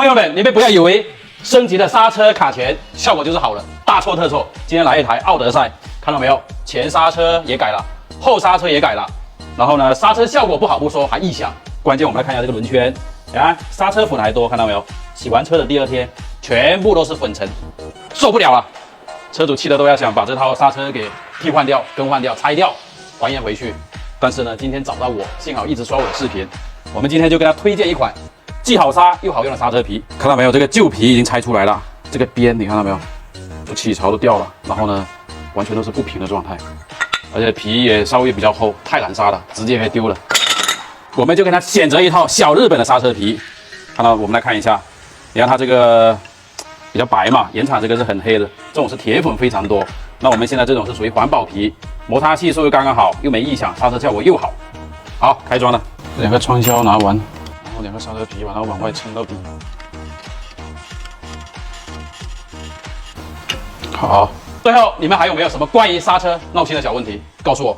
朋友们，你们不要以为升级的刹车卡钳效果就是好了，大错特错。今天来一台奥德赛，看到没有？前刹车也改了，后刹车也改了。然后呢，刹车效果不好不说，还异响。关键我们来看一下这个轮圈，你看刹车粉还多，看到没有？洗完车的第二天，全部都是粉尘，受不了了。车主气得都要想把这套刹车给替换掉、更换掉、拆掉，还原回去。但是呢，今天找到我，幸好一直刷我的视频，我们今天就跟他推荐一款既好刹又好用的刹车皮。看到没有？这个旧皮已经拆出来了，这个边你看到没有？这起槽都掉了，然后呢，完全都是不平的状态，而且皮也稍微比较厚，太难刹了，直接给丢了。我们就跟他选择一套小日本的刹车皮。看到，我们来看一下，你看它这个比较白嘛，原厂这个是很黑的，这种是铁粉非常多。那我们现在这种是属于环保皮，摩擦系数又刚刚好，又没异响，刹车效果又好。好，开装了，两个窗销拿完，然后两个刹车皮把它往外撑到底。好，最后你们还有没有什么关于刹车闹心的小问题？告诉我。